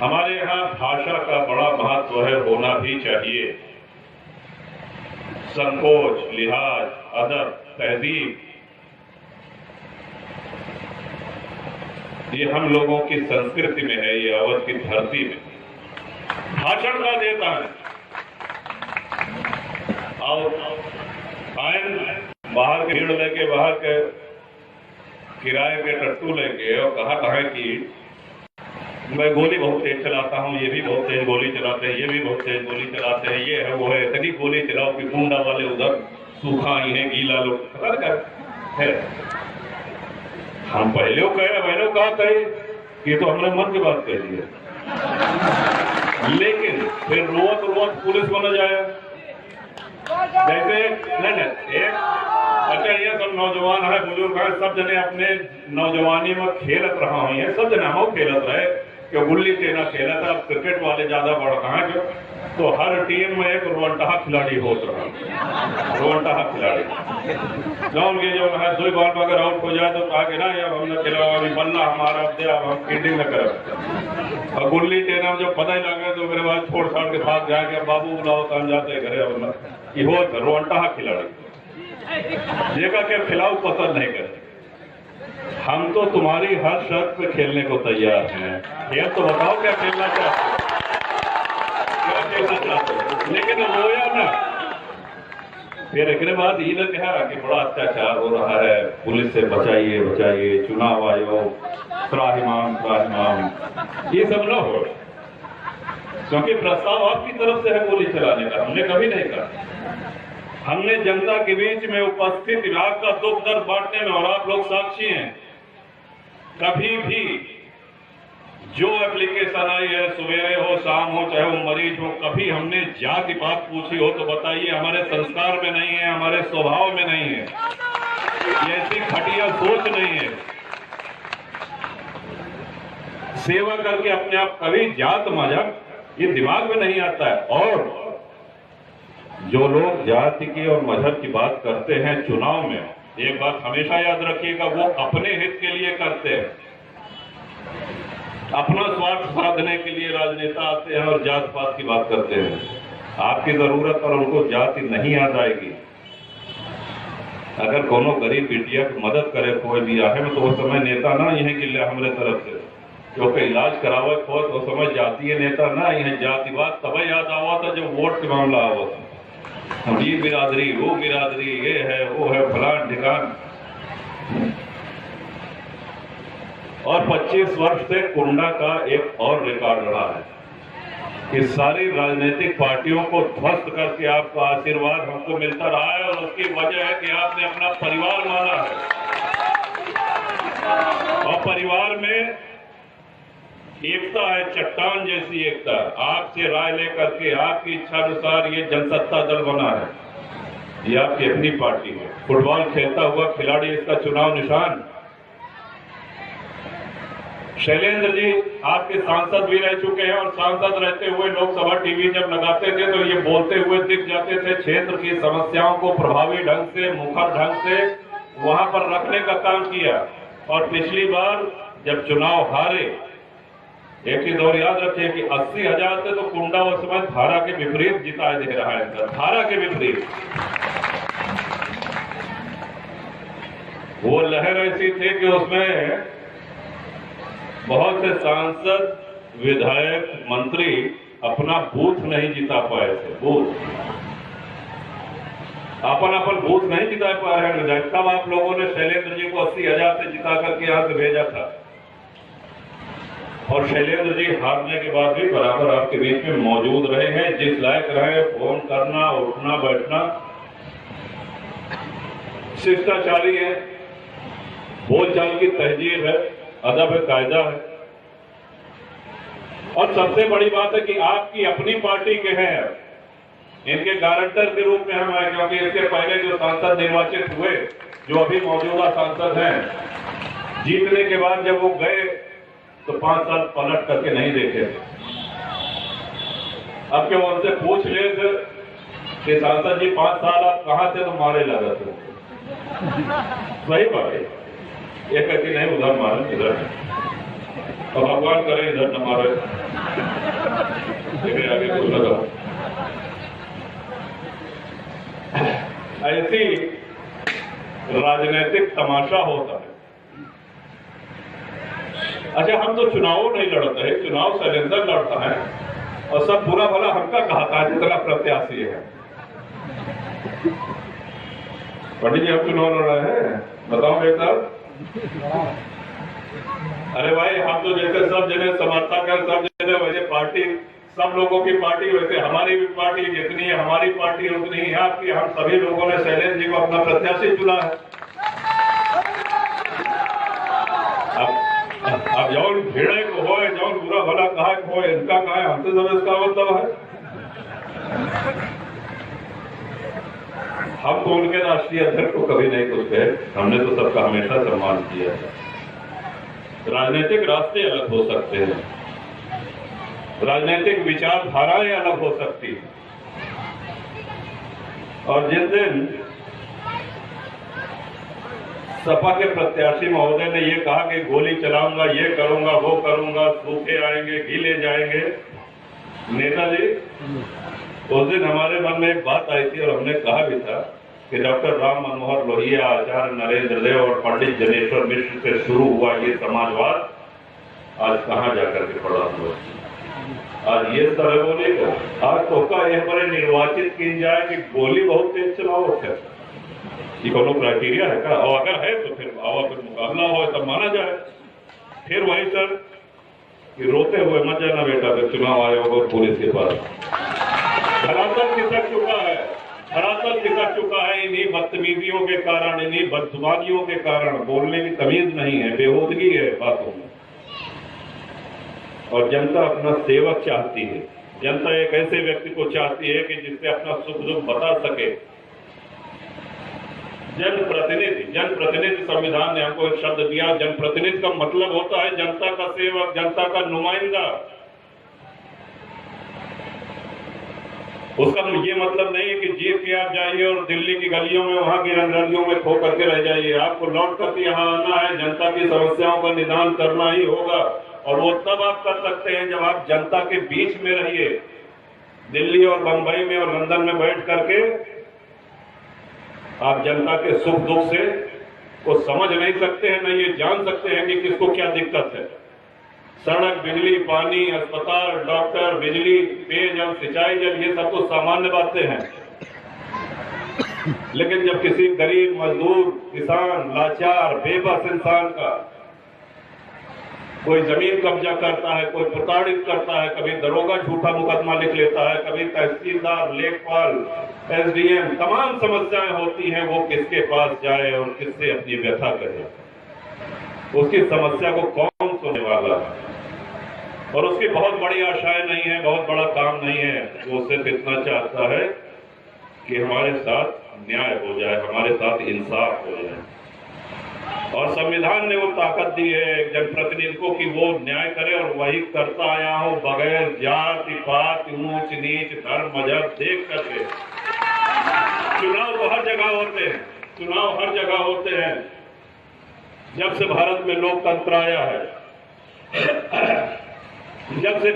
हमारे यहाँ भाषा का बड़ा महत्व है, होना भी चाहिए। संकोच, लिहाज, अदब, तहजीब, ये हम लोगों की संस्कृति में है, ये अवध की धरती में। भाषण का देता है और बाहर के भीड़ लेके, बाहर के किराए के टट्टू लेके और कहा है कि मैं गोली बहुत तेज चलाता हूँ, ये भी बहुत तेज गोली चलाते हैं, ये भी बहुत तेज गोली चलाते हैं, ये है वो है, इतनी गोली चलाओ कि गुंडा वाले उधर सूखा ही है, गीला लोग है। हम पहले कहे, मैंने कहा कहे कि तो हमने मन की बात कह दी है, लेकिन फिर रोवत पुलिस को न जाए। जैसे नहीं एक अच्छा, ये सब नौजवान है, बुजुर्ग है, सब जने अपने नौजवानी में खेलत रहा हुई है, सब जने हम खेलत रहे कि गुल्ली टेना खेला था। अब क्रिकेट वाले ज्यादा बढ़ कहा जो, तो हर टीम में एक रोवंटाहा खिलाड़ी होता रहा, रोवंटाहा खिलाड़ी जौन के जो है 2 बॉल में अगर आउट हो जाए तो कहा कि ना यार हमने खेला, अभी बल्ला हमारा अब दे, अब हम फील्डिंग न करें। और गुल्ली टेना में जब पता ही लगे तो मेरे बाद छोड़ छाड़ के भाग जाएंगे, बाबू बुलाओ तो हम जाते घरे। ये हो रोवंटाहा खिलाड़ी जेका के खिलाफ पसंद नहीं करते। हम तो तुम्हारी हर शर्त पे खेलने को तैयार हैं, खेल तो बताओ क्या खेलना चाहते हो, क्या खेलना चाहते हो। लेकिन रोया ना, फिर एक बाद ये लोग कहा कि बड़ा अत्याचार हो रहा है, पुलिस से बचाइए बचाइए, चुनाव आयोग, त्राहिमाम, ये सब न हो, क्योंकि प्रस्ताव आपकी तरफ से है गोली चलाने का, हमने कभी नहीं कहा। हमने जनता के बीच में उपस्थित विभाग का दुख दर्द बांटने में, और आप लोग साक्षी हैं, कभी भी जो एप्लीकेशन आई है, सवेरे हो शाम हो, चाहे वो मरीज हो, कभी हमने जाति पात पूछी हो तो बताइए, हमारे संस्कार में नहीं है, हमारे स्वभाव में नहीं है, ये ऐसी घटिया सोच नहीं है। सेवा करके अपने आप कभी जात मजहब ये दिमाग में नहीं आता है। और जो लोग जाति की और मजहब की बात करते हैं चुनाव में, एक बात हमेशा याद रखिएगा, वो अपने हित के लिए करते हैं, अपना स्वार्थ साधने के लिए राजनेता आते हैं और जात पात की बात करते हैं। आपकी जरूरत और उनको जाति नहीं याद आएगी। अगर कोनो गरीब बिटिया की मदद करे कोई भी आहे में, तो वो समय नेता ना यह कि हमारे तरफ से क्योंकि इलाज करावे खो, तो समझ जातीय नेता ना, यह जातिवाद तब याद आवा था जब वोट के मामला आवा था। हम ये बिरादरी, वो बिरादरी, ये है वो है, फलान ठिकान। और 25 वर्ष से कुंडा का एक और रिकॉर्ड रहा है कि सारी राजनीतिक पार्टियों को ध्वस्त करके आपका आशीर्वाद हमको मिलता रहा है, और उसकी वजह है कि आपने अपना परिवार माना है। और परिवार में एकता है, चट्टान जैसी एकता। आपसे राय लेकर के आपकी इच्छा अनुसार ये जनसत्ता दल बना है, ये आपकी अपनी पार्टी है। फुटबॉल खेलता हुआ खिलाड़ी इसका चुनाव निशान। शैलेंद्र जी आपके सांसद भी रह चुके हैं, और सांसद रहते हुए लोकसभा टीवी जब लगाते थे तो ये बोलते हुए दिख जाते थे, क्षेत्र की समस्याओं को प्रभावी ढंग से, मुखर ढंग से वहां पर रखने का काम किया। और पिछली बार जब चुनाव हारे, एक ही दौर याद रखिए कि 80,000 से तो कुंडा उस समय धारा के विपरीत जिताए दे रहा है, धारा के विपरीत। वो लहर ऐसी थी कि उसमें बहुत से सांसद, विधायक, मंत्री अपना बूथ नहीं जिता पाए थे। बूथ अपन बूथ नहीं जिता पा रहे विधायक। तब आप लोगों ने शैलेंद्र जी को 80,000 से जिता करके यहां से भेजा था, और शैलेंद्र जी हारने के बाद भी बराबर आपके बीच में मौजूद रहे हैं। जिस लायक रहे, फोन करना, उठना बैठना, शिष्टाचारी है, बोलचाल की तहजीब है, अदब है, कायदा है। और सबसे बड़ी बात है कि आपकी अपनी पार्टी के हैं, इनके गारंटर के रूप में हम आए, क्योंकि इसके पहले जो सांसद निर्वाचित हुए, जो अभी मौजूदा सांसद हैं, जीतने के बाद जब वो गए तो 5 साल पलट करके नहीं देखे थे। अब क्यों उनसे पूछ ले कि सांसद जी 5 साल आप कहां थे, तो मारे लगा थे। सही बात है, ये कहती नहीं उधर मारे, इधर तो भगवान करे इधर न मारे, आगे कुछ लगा। ऐसी राजनीतिक तमाशा होता है। अच्छा, हम तो चुनाव नहीं लड़ते हैं, चुनाव शैलेंद्र लड़ता है और सब बुरा भला हमका कहता है जितना प्रत्याशी है। पंडित जी, हम चुनाव लड़ रहे हैं, बताओ एक साहब। अरे भाई, हम तो जैसे सब जने समर्थक है, सब जने वैसे पार्टी, सब लोगों की पार्टी वैसे हमारी भी पार्टी, जितनी है हमारी पार्टी उतनी है आपकी। हम सभी लोगों ने शैलेंद्र जी को अपना प्रत्याशी चुना है। अब जौन भेड़े को हो, जौन बुरा भला कहा हो, इनका कहा है, हमसे सब इसका मतलब है। हम तो उनके राष्ट्रीय अध्यक्ष को कभी नहीं कुछ कहे, हमने तो सबका हमेशा सम्मान किया है। राजनीतिक रास्ते अलग हो सकते हैं, राजनीतिक विचारधाराएं अलग हो सकती हैं, और जिस दिन सपा के प्रत्याशी महोदय ने ये कहा कि गोली चलाऊंगा, ये करूंगा, वो करूंगा, सूखे आएंगे, गीले जाएंगे, नेताजी उस दिन हमारे मन में एक बात आई थी और हमने कहा भी था कि डॉक्टर राम मनोहर लोहिया, आचार्य नरेंद्र देव और पंडित जनेश्वर मिश्र से शुरू हुआ ये समाजवाद आज कहां जाकर के पड़ा हुआ। आज ये तरह बोले आज तो का यह बड़े निर्वाचित की जाए कि गोली बहुत तेज चलाओ, ये कोनो क्राइटेरिया है का? और अगर है तो फिर फिर मुकाबला हो तब माना जाए। फिर वही सर कि रोते हुए मत जाना बेटा, फिर चुनाव आयोग और पुलिस के पास धरातल खिसक चुका है, धरातल खिसक चुका है इन्हीं बदतमीजियों के कारण, इन्हीं बदजुबानियों के कारण। बोलने की तमीज नहीं है, बेहूदगी है बातों में। और जनता अपना सेवक चाहती है, जनता एक ऐसे व्यक्ति को चाहती है कि जिससे अपना सुख दुख बता सके। जनप्रतिनिधि संविधान ने हमको एक शब्द दिया, जनप्रतिनिधि का मतलब होता है जनता का सेवक, जनता का नुमाइंदा। उसका तो ये मतलब नहीं है कि जीत के आप जाइए और दिल्ली की गलियों में, वहां की रंगरलियों में खो करके रह जाइए। आपको लौट करके यहाँ आना है, जनता की समस्याओं का निदान करना ही होगा। और वो तब आप कर सकते हैं जब आप जनता के बीच में रहिए। दिल्ली और बंबई में और लंदन में बैठ करके आप जनता के सुख दुख से को समझ नहीं सकते हैं, न ये जान सकते हैं कि किसको क्या दिक्कत है। सड़क, बिजली, पानी, अस्पताल, डॉक्टर, बिजली, पेयजल, सिंचाई जल, ये सब तो सामान्य बातें हैं। लेकिन जब किसी गरीब, मजदूर, किसान, लाचार, बेबस इंसान का कोई जमीन कब्जा करता है, कोई प्रताड़ित करता है, कभी दरोगा झूठा मुकदमा लिख लेता है, कभी तहसीलदार, लेखपाल, एसडीएम, तमाम समस्याएं होती हैं, वो किसके पास जाए और किससे अपनी व्यथा करे? उसकी समस्या को कौन सुनने वाला है? और उसकी बहुत बड़ी आशाएं नहीं है, बहुत बड़ा काम नहीं है। वो सिर्फ इतना चाहता है कि हमारे साथ न्याय हो जाए, हमारे साथ इंसाफ हो जाए। और संविधान ने वो ताकत दी है एक जनप्रतिनिधि को कि वो न्याय करे, और वही करता आया हो बगैर जाति पात, ऊंच नीच, धर्म मजहब देख करके। चुनाव तो हर जगह होते हैं, चुनाव हर जगह होते हैं। जब से भारत में लोकतंत्र आया है, जब से